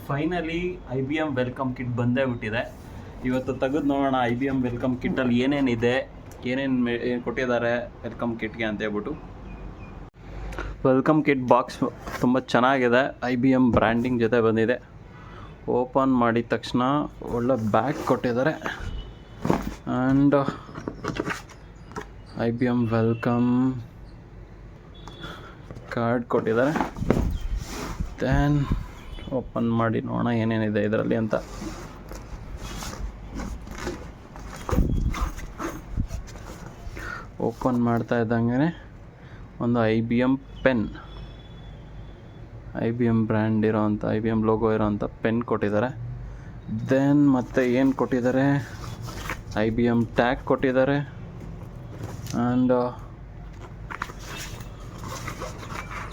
Finally IBM welcome kit ಬಂದೇ ಬಿಟ್ಟಿದೆ. ಇವತ್ತು ತೆಗೆದು ನೋಡೋಣ IBM ವೆಲ್ಕಮ್ ಕಿಟ್ಟಲ್ಲಿ ಏನೇನಿದೆ, ಏನೇನು ಕೊಟ್ಟಿದ್ದಾರೆ ವೆಲ್ಕಮ್ ಕಿಟ್ಗೆ ಅಂತ ಹೇಳ್ಬಿಟ್ಟು. ವೆಲ್ಕಮ್ ಕಿಟ್ ಬಾಕ್ಸ್ ತುಂಬ ಚೆನ್ನಾಗಿದೆ, IBM ಬ್ರ್ಯಾಂಡಿಂಗ್ ಜೊತೆ ಬಂದಿದೆ. ಓಪನ್ ಮಾಡಿದ ತಕ್ಷಣ ಒಳ್ಳೆ ಬ್ಯಾಗ್ ಕೊಟ್ಟಿದ್ದಾರೆ ಆ್ಯಂಡ್ IBM ವೆಲ್ಕಮ್ ಕಾರ್ಡ್ ಕೊಟ್ಟಿದ್ದಾರೆ. ದೆನ್ ಓಪನ್ ಮಾಡಿ ನೋಡೋಣ ಏನೇನಿದೆ ಇದರಲ್ಲಿ ಅಂತ. ಓಪನ್ ಮಾಡ್ತಾ ಇದ್ದಂಗೆ ಒಂದು IBM ಪೆನ್, IBM ಬ್ರ್ಯಾಂಡ್ ಇರೋವಂಥ IBM ಲೋಗೋ ಇರೋವಂಥ ಪೆನ್ ಕೊಟ್ಟಿದ್ದಾರೆ. ದೆನ್ ಮತ್ತೆ ಏನು ಕೊಟ್ಟಿದ್ದಾರೆ, IBM ಟ್ಯಾಗ್ ಕೊಟ್ಟಿದ್ದಾರೆ ಆ್ಯಂಡ್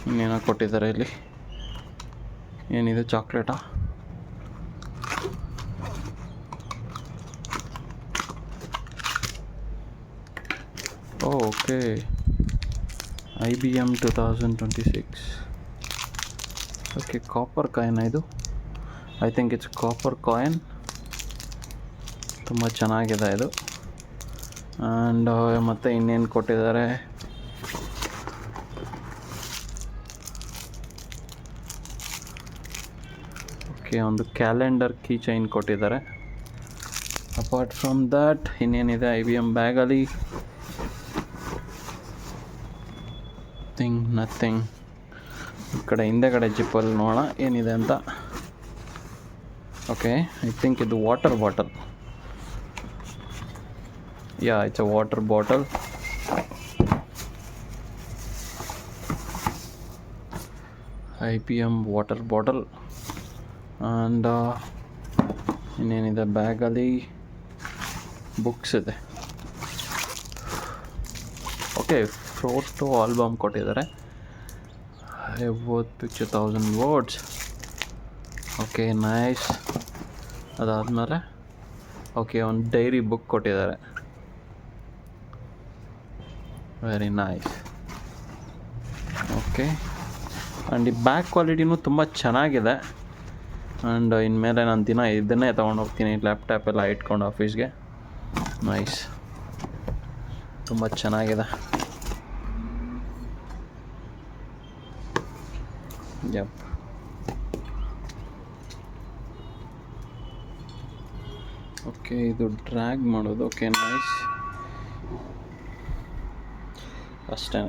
ಇನ್ನೇನೋ ಕೊಟ್ಟಿದ್ದಾರೆ. ಇಲ್ಲಿ ಏನಿದೆ, ಚಾಕ್ಲೇಟಾ? Okay, IBM 2026. Okay, copper coin ಇದು. I think it's copper coin. ತುಂಬ ಚೆನ್ನಾಗಿದೆ ಇದು. ಆ್ಯಂಡ್ ಮತ್ತು ಇನ್ನೇನು ಕೊಟ್ಟಿದ್ದಾರೆ, ಓಕೆ, ಒಂದು ಕ್ಯಾಲೆಂಡರ್ ಕೀ ಚೈನ್ ಕೊಟ್ಟಿದ್ದಾರೆ. ಅಪಾರ್ಟ್ ಫ್ರಮ್ ದ್ಯಾಟ್ ಇನ್ನೇನಿದೆ IBM ಬ್ಯಾಗಲ್ಲಿ? ನಥಿಂಗ್. ಈ ಕಡೆ ಹಿಂದೆಗಡೆ ಜಿಪ್ಪಲ್ಲಿ ನೋಡೋಣ ಏನಿದೆ ಅಂತ. ಓಕೆ, ಐ ಥಿಂಕ್ ಇದು water bottle. Yeah, it's a water bottle. IBM water bottle. And ಇನ್ನೇನಿದೆ ಬ್ಯಾಗಲ್ಲಿ? ಬುಕ್ಸ್ ಇದೆ. ಓಕೆ, ಫೋಟೋ ಆಲ್ಬಮ್ ಕೊಟ್ಟಿದ್ದಾರೆ. Picture 1000 words. Okay, nice. ಅದಾದಮೇಲೆ ಓಕೆ, ಒಂದು ಡೈರಿ ಬುಕ್ ಕೊಟ್ಟಿದ್ದಾರೆ. Very nice. ಓಕೆ, ಆ್ಯಂಡ್ ಈ ಬ್ಯಾಗ್ ಕ್ವಾಲಿಟಿನೂ ತುಂಬ ಚೆನ್ನಾಗಿದೆ. ಆ್ಯಂಡ್ ಇನ್ಮೇಲೆ ನಾನು ದಿನ ಇದನ್ನೇ ತೊಗೊಂಡು ಹೋಗ್ತೀನಿ, ಲ್ಯಾಪ್ಟಾಪ್ ಎಲ್ಲ ಇಟ್ಕೊಂಡು ಆಫೀಸ್ಗೆ. ನೈಸ್, ತುಂಬ ಚೆನ್ನಾಗಿದೆ. ಯಪ್. ಓಕೆ, ಇದು ಡ್ರ್ಯಾಗ್ ಮಾಡೋದು. Okay, nice. ಅಷ್ಟೇ.